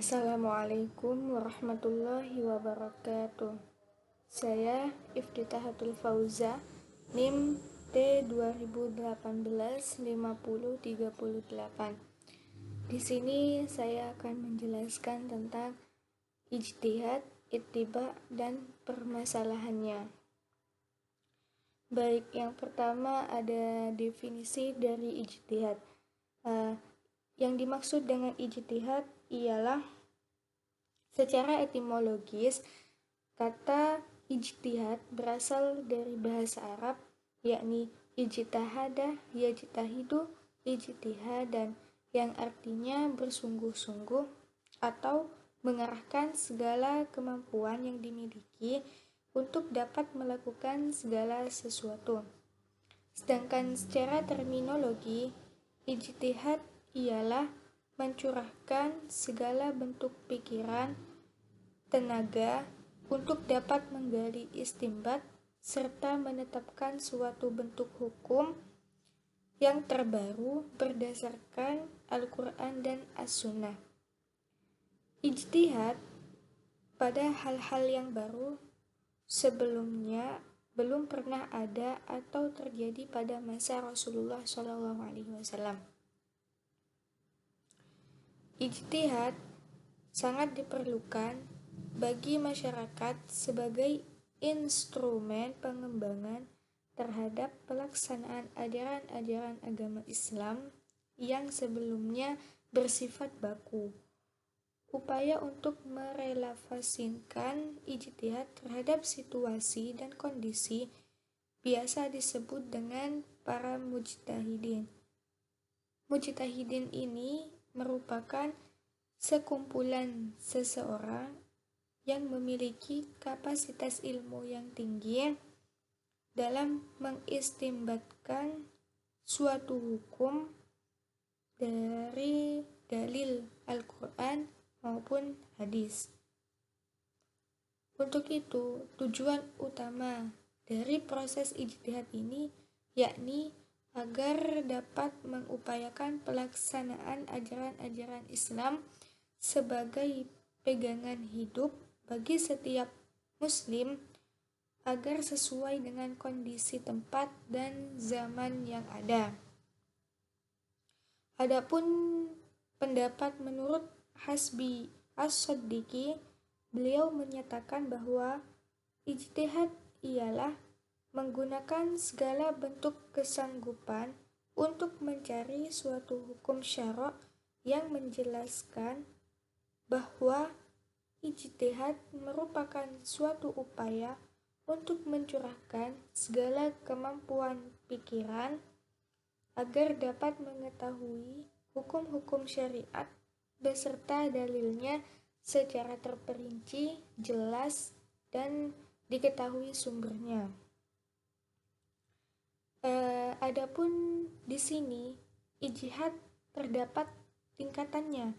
Assalamualaikum warahmatullahi wabarakatuh. Saya Iftitahatul Fauza, NIM T2018-5038. Di sini saya akan menjelaskan tentang ijtihad, ittiba, dan permasalahannya. Baik, yang pertama ada definisi dari ijtihad. Yang dimaksud dengan ijtihad ialah secara etimologis kata ijtihad berasal dari bahasa Arab, yakni ijtahada, yajtahidu, ijtihadan, yang artinya bersungguh-sungguh atau mengarahkan segala kemampuan yang dimiliki untuk dapat melakukan segala sesuatu. Sedangkan secara terminologi, ijtihad ialah mencurahkan segala bentuk pikiran, tenaga untuk dapat menggali istinbat serta menetapkan suatu bentuk hukum yang terbaru berdasarkan Al-Quran dan As-Sunnah. Ijtihad pada hal-hal yang baru sebelumnya belum pernah ada atau terjadi pada masa Rasulullah SAW. Ijtihad sangat diperlukan bagi masyarakat sebagai instrumen pengembangan terhadap pelaksanaan ajaran-ajaran agama Islam yang sebelumnya bersifat baku. Upaya untuk merelevasikan ijtihad terhadap situasi dan kondisi biasa disebut dengan para mujtahidin. Mujtahidin ini merupakan sekumpulan seseorang yang memiliki kapasitas ilmu yang tinggi dalam mengistinbatkan suatu hukum dari dalil Al-Quran maupun hadis. Untuk itu, tujuan utama dari proses ijtihad ini yakni agar dapat mengupayakan pelaksanaan ajaran-ajaran Islam sebagai pegangan hidup bagi setiap muslim agar sesuai dengan kondisi tempat dan zaman yang ada. Adapun pendapat menurut Hasbi As-Soddiqi, beliau menyatakan bahwa ijtihad ialah menggunakan segala bentuk kesanggupan untuk mencari suatu hukum syara' yang menjelaskan bahwa ijtihad merupakan suatu upaya untuk mencurahkan segala kemampuan pikiran agar dapat mengetahui hukum-hukum syariat beserta dalilnya secara terperinci, jelas, dan diketahui sumbernya. Adapun di sini ijtihad terdapat tingkatannya.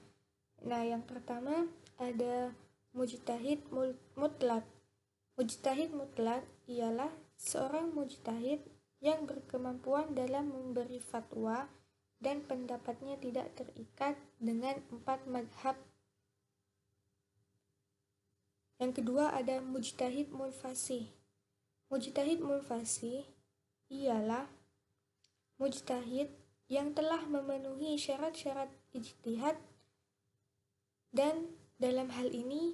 Nah, yang pertama ada mujtahid mutlak. Mujtahid mutlak ialah seorang mujtahid yang berkemampuan dalam memberi fatwa dan pendapatnya tidak terikat dengan 4 mazhab. Yang kedua ada mujtahid munfasih. Mujtahid munfasih ialah mujtahid yang telah memenuhi syarat-syarat ijtihad, dan dalam hal ini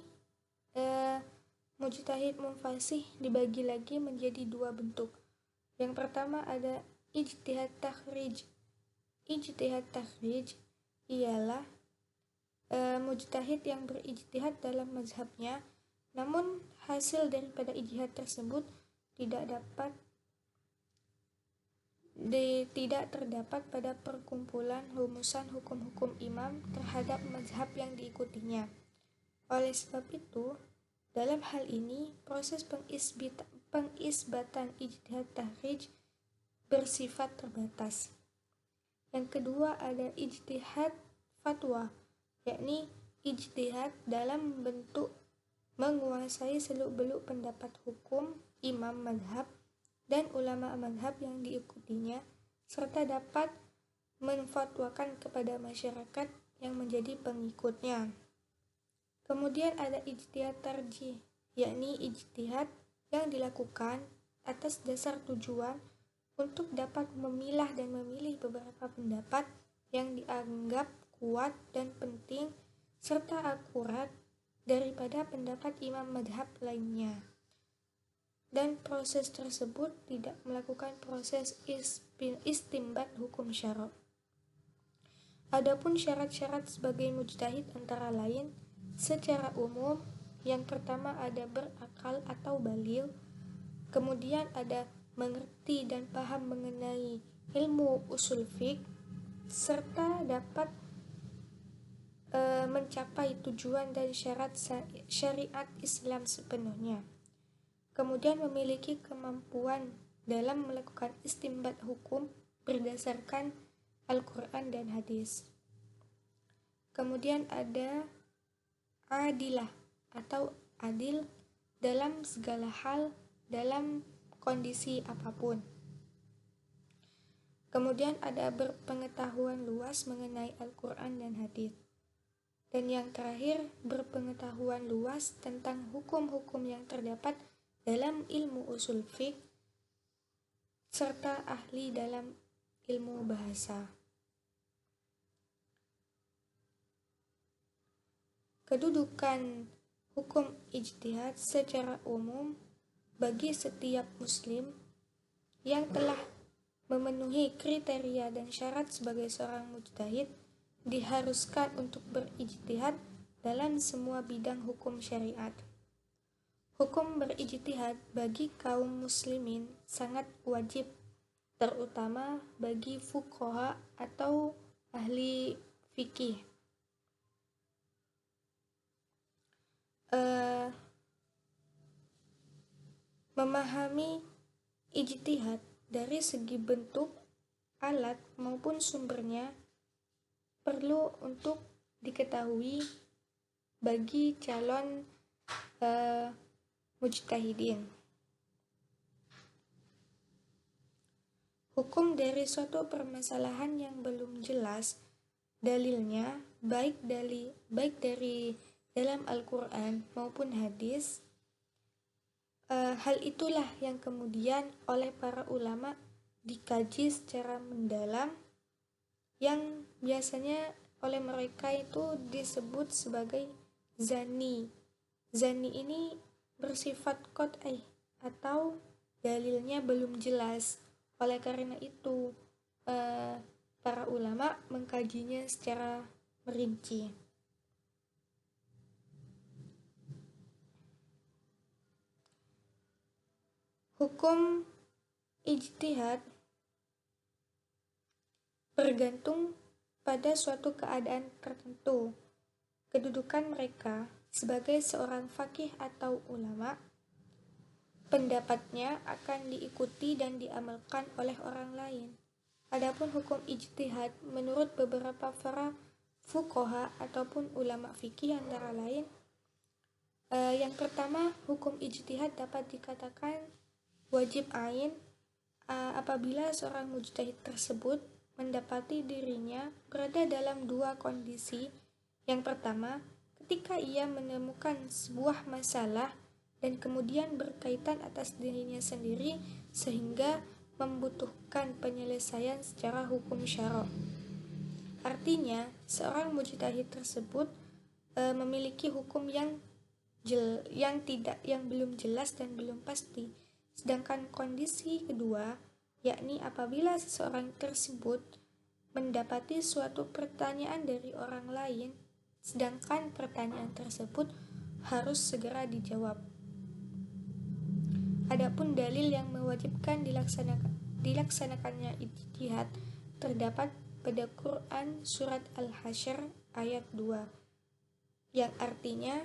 mujtahid munfasih dibagi lagi menjadi 2 bentuk. Yang pertama ada ijtihad takhrij. Ijtihad takhrij ialah mujtahid yang berijtihad dalam mazhabnya, namun hasil daripada ijtihad tersebut tidak terdapat pada perkumpulan rumusan hukum-hukum imam terhadap mazhab yang diikutinya. Oleh sebab itu, dalam hal ini proses pengisbatan ijtihad takhrij bersifat terbatas. Yang kedua ada ijtihad fatwa, yakni ijtihad dalam bentuk menguasai seluk-beluk pendapat hukum imam mazhab dan ulama mazhab yang diikutinya, serta dapat menfatwakan kepada masyarakat yang menjadi pengikutnya. Kemudian ada ijtihad tarjih, yakni ijtihad yang dilakukan atas dasar tujuan untuk dapat memilah dan memilih beberapa pendapat yang dianggap kuat dan penting serta akurat daripada pendapat imam madhab lainnya. Dan proses tersebut tidak melakukan proses istimbat hukum syara'. Adapun syarat-syarat sebagai mujtahid antara lain secara umum, yang pertama ada berakal atau baligh, kemudian ada mengerti dan paham mengenai ilmu usul fiqh, serta dapat mencapai tujuan dan syarat syariat Islam sepenuhnya. Kemudian memiliki kemampuan dalam melakukan istimbat hukum berdasarkan Al-Quran dan hadis. Kemudian ada adilah atau adil dalam segala hal, dalam kondisi apapun. Kemudian ada berpengetahuan luas mengenai Al-Quran dan hadis. Dan yang terakhir, berpengetahuan luas tentang hukum-hukum yang terdapat dalam ilmu usul fiqh serta ahli dalam ilmu bahasa. Kedudukan hukum ijtihad secara umum bagi setiap muslim yang telah memenuhi kriteria dan syarat sebagai seorang mujtahid diharuskan untuk berijtihad dalam semua bidang hukum syariat. Hukum berijtihad bagi kaum muslimin sangat wajib, terutama bagi fuqaha atau ahli fikih. Memahami ijtihad dari segi bentuk, alat maupun sumbernya perlu untuk diketahui bagi calon mujtahidin. Hukum dari suatu permasalahan yang belum jelas dalilnya, baik dari dalam Al-Quran maupun hadis, hal itulah yang kemudian oleh para ulama dikaji secara mendalam, yang biasanya oleh mereka itu disebut sebagai zani. Zani ini bersifat qat'i atau dalilnya belum jelas. Oleh karena itu, para ulama mengkajinya secara merinci. Hukum ijtihad bergantung pada suatu keadaan tertentu. Kedudukan mereka sebagai seorang faqih atau ulama, pendapatnya akan diikuti dan diamalkan oleh orang lain. Adapun hukum ijtihad menurut beberapa para fuqaha ataupun ulama fikih antara lain, yang pertama, hukum ijtihad dapat dikatakan wajib ain apabila seorang mujtahid tersebut mendapati dirinya berada dalam dua kondisi. Yang pertama, ketika ia menemukan sebuah masalah dan kemudian berkaitan atas dirinya sendiri sehingga membutuhkan penyelesaian secara hukum syara'. Artinya, seorang mujtahid tersebut memiliki hukum yang belum jelas dan belum pasti. Sedangkan kondisi kedua, yakni apabila seseorang tersebut mendapati suatu pertanyaan dari orang lain, sedangkan pertanyaan tersebut harus segera dijawab. Adapun dalil yang mewajibkan dilaksanakannya ijtihad terdapat pada Quran surat Al-Hasyr ayat 2, yang artinya,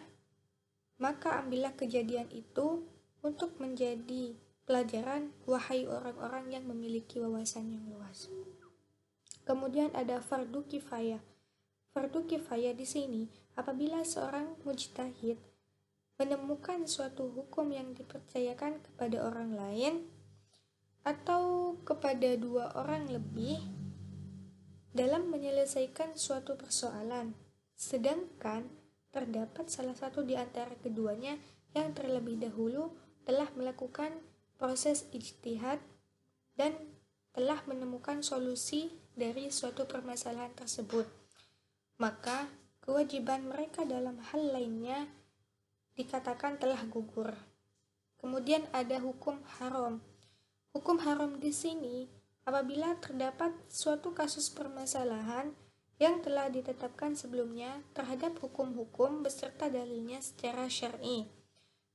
maka ambillah kejadian itu untuk menjadi pelajaran, wahai orang-orang yang memiliki wawasan yang luas. Kemudian ada fardu kifayah. Fardu kifayah di sini apabila seorang mujtahid menemukan suatu hukum yang dipercayakan kepada orang lain atau kepada dua orang lebih dalam menyelesaikan suatu persoalan, sedangkan terdapat salah satu di antara keduanya yang terlebih dahulu telah melakukan proses ijtihad dan telah menemukan solusi dari suatu permasalahan tersebut, maka kewajiban mereka dalam hal lainnya dikatakan telah gugur. Kemudian ada hukum haram. Hukum haram di sini apabila terdapat suatu kasus permasalahan yang telah ditetapkan sebelumnya terhadap hukum-hukum beserta dalilnya secara syar'i,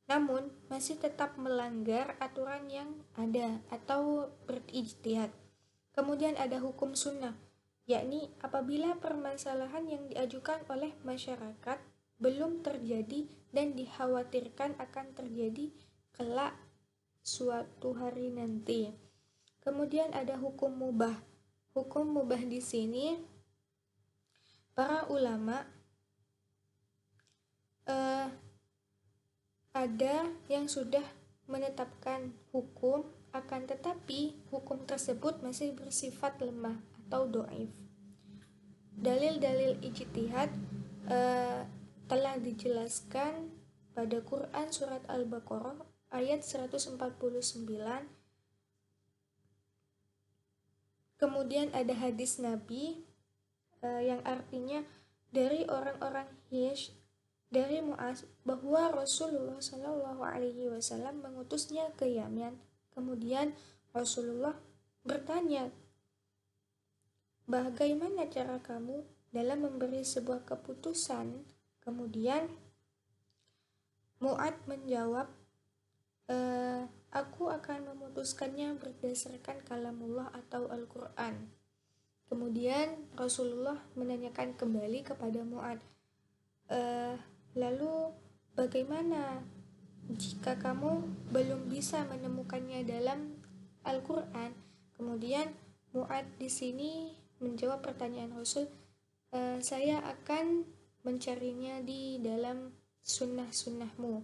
namun masih tetap melanggar aturan yang ada atau berijtihad. Kemudian ada hukum sunnah, yakni apabila permasalahan yang diajukan oleh masyarakat belum terjadi dan dikhawatirkan akan terjadi kelak suatu hari nanti. Kemudian ada hukum mubah. Hukum mubah di sini para ulama ada yang sudah menetapkan hukum, akan tetapi hukum tersebut masih bersifat lemah atau dhaif. Dalil-dalil ijtihad telah dijelaskan pada Quran surat Al-Baqarah ayat 149. Kemudian ada hadis Nabi yang artinya dari orang-orang Hijr dari Mu'az bahwa Rasulullah Shallallahu Alaihi Wasallam mengutusnya ke Yaman. Kemudian Rasulullah bertanya, bagaimana cara kamu dalam memberi sebuah keputusan? Kemudian Mu'ad menjawab, aku akan memutuskannya berdasarkan kalamullah atau Al-Quran. Kemudian Rasulullah menanyakan kembali kepada Mu'ad, lalu bagaimana jika kamu belum bisa menemukannya dalam Al-Quran? Kemudian Mu'ad di sini menjawab pertanyaan Rasul, saya akan mencarinya di dalam sunnah-sunnahmu.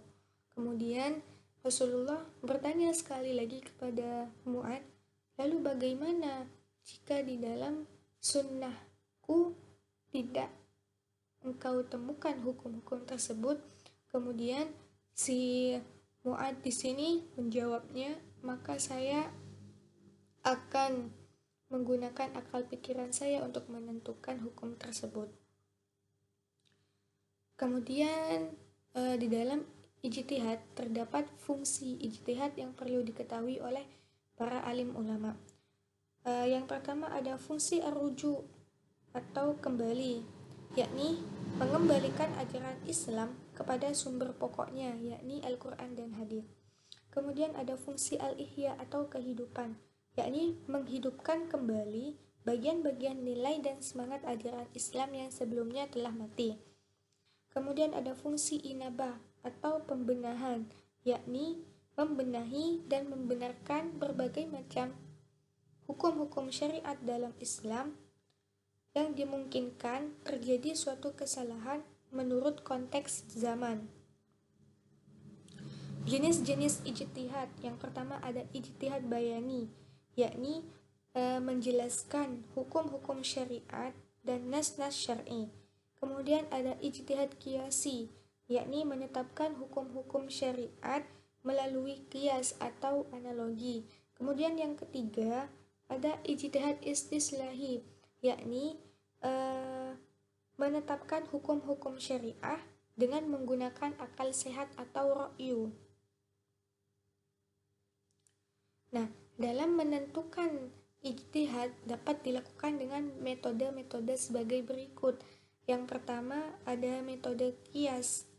Kemudian Rasulullah bertanya sekali lagi kepada Mu'ad, lalu bagaimana jika di dalam sunnahku tidak engkau temukan hukum-hukum tersebut? Kemudian si Mu'ad di sini menjawabnya, maka saya akan menggunakan akal pikiran saya untuk menentukan hukum tersebut. Kemudian di dalam ijtihad terdapat fungsi ijtihad yang perlu diketahui oleh para alim ulama. Yang pertama ada fungsi ar-ruju atau kembali, yakni mengembalikan ajaran Islam kepada sumber pokoknya, yakni Al-Quran dan Hadis. Kemudian ada fungsi al-ihya atau kehidupan, yakni menghidupkan kembali bagian-bagian nilai dan semangat ajaran Islam yang sebelumnya telah mati. Kemudian ada fungsi inabah atau pembenahan, yakni membenahi dan membenarkan berbagai macam hukum-hukum syariat dalam Islam yang dimungkinkan terjadi suatu kesalahan menurut konteks zaman. Jenis-jenis ijtihad, yang pertama ada ijtihad bayani, yakni menjelaskan hukum-hukum syariat dan nas-nas syar'i. Kemudian ada ijtihad qiyasi, yakni menetapkan hukum-hukum syariat melalui qiyas atau analogi. Kemudian yang ketiga ada ijtihad istislahi, yakni menetapkan hukum-hukum syariah dengan menggunakan akal sehat atau ra'yu. Nah, dalam menentukan ijtihad dapat dilakukan dengan metode-metode sebagai berikut. Yang pertama ada metode qiyas,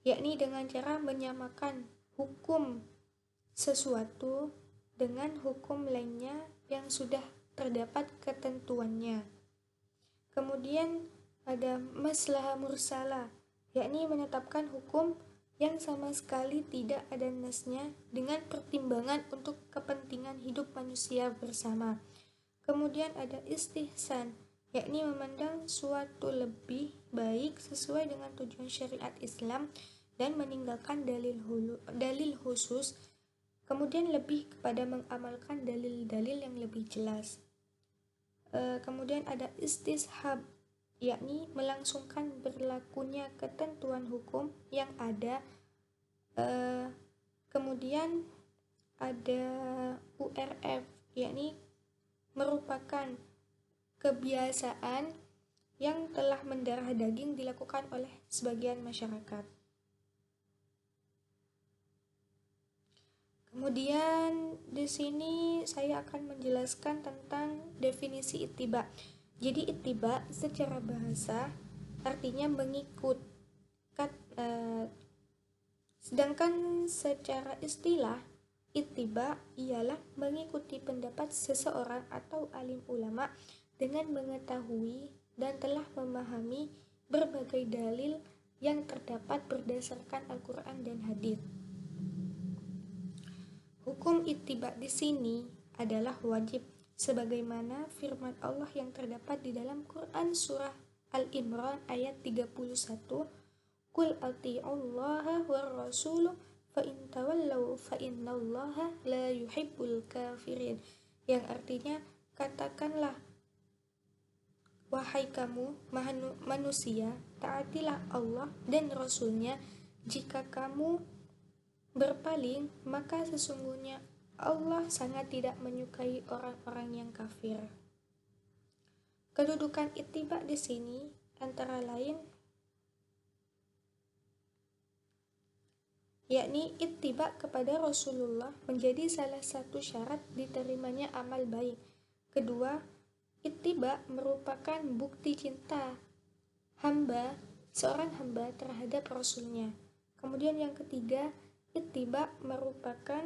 yakni dengan cara menyamakan hukum sesuatu dengan hukum lainnya yang sudah terdapat ketentuannya. Kemudian ada maslahah mursalah, yakni menetapkan hukum yang sama sekali tidak ada nasnya dengan pertimbangan untuk kepentingan hidup manusia bersama. Kemudian ada istihsan, yakni memandang suatu lebih baik sesuai dengan tujuan syariat Islam dan meninggalkan dalil khusus, kemudian lebih kepada mengamalkan dalil-dalil yang lebih jelas. Kemudian ada istishab, yakni melangsungkan berlakunya ketentuan hukum yang ada. Kemudian ada URF, yakni merupakan kebiasaan yang telah mendarah daging dilakukan oleh sebagian masyarakat. Kemudian di sini saya akan menjelaskan tentang definisi ittiba. Jadi ittiba secara bahasa artinya mengikut. Sedangkan secara istilah ittiba ialah mengikuti pendapat seseorang atau alim ulama dengan mengetahui dan telah memahami berbagai dalil yang terdapat berdasarkan Al-Quran dan hadits. Hukum ittiba di sini adalah wajib, sebagaimana firman Allah yang terdapat di dalam Quran surah Al-Imran ayat 31, Qul ati'ullaha war rasul fa in tawallaw fa innallaha la yuhibbul kafirin, yang artinya katakanlah wahai kamu manusia, taatilah Allah dan Rasulnya. Jika kamu berpaling, maka sesungguhnya Allah sangat tidak menyukai orang-orang yang kafir. Kedudukan ittiba di sini antara lain yakni ittiba kepada Rasulullah menjadi salah satu syarat diterimanya amal baik. Kedua, ittiba merupakan bukti cinta seorang hamba terhadap Rasulnya. Kemudian yang ketiga, ittiba merupakan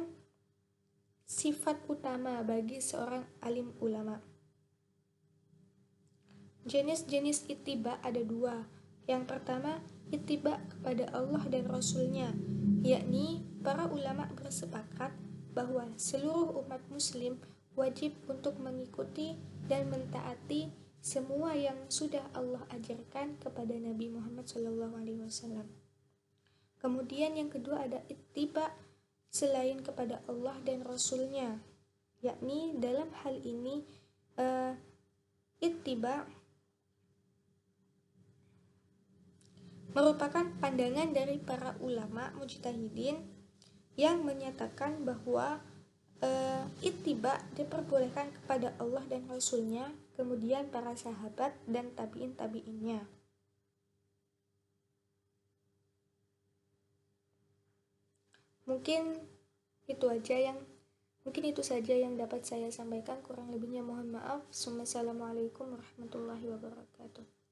sifat utama bagi seorang alim ulama. Jenis-jenis ittiba ada dua. Yang pertama, ittiba kepada Allah dan Rasulnya, yakni para ulama bersepakat bahwa seluruh umat muslim wajib untuk mengikuti dan mentaati semua yang sudah Allah ajarkan kepada Nabi Muhammad SAW. Kemudian yang kedua ada ittiba selain kepada Allah dan Rasulnya, yakni dalam hal ini ittiba merupakan pandangan dari para ulama mujtahidin yang menyatakan bahwa ittiba diperbolehkan kepada Allah dan Rasulnya, kemudian para sahabat dan tabi'in-tabi'innya. Mungkin itu saja yang dapat saya sampaikan. Kurang lebihnya mohon maaf. Wassalamualaikum warahmatullahi wabarakatuh.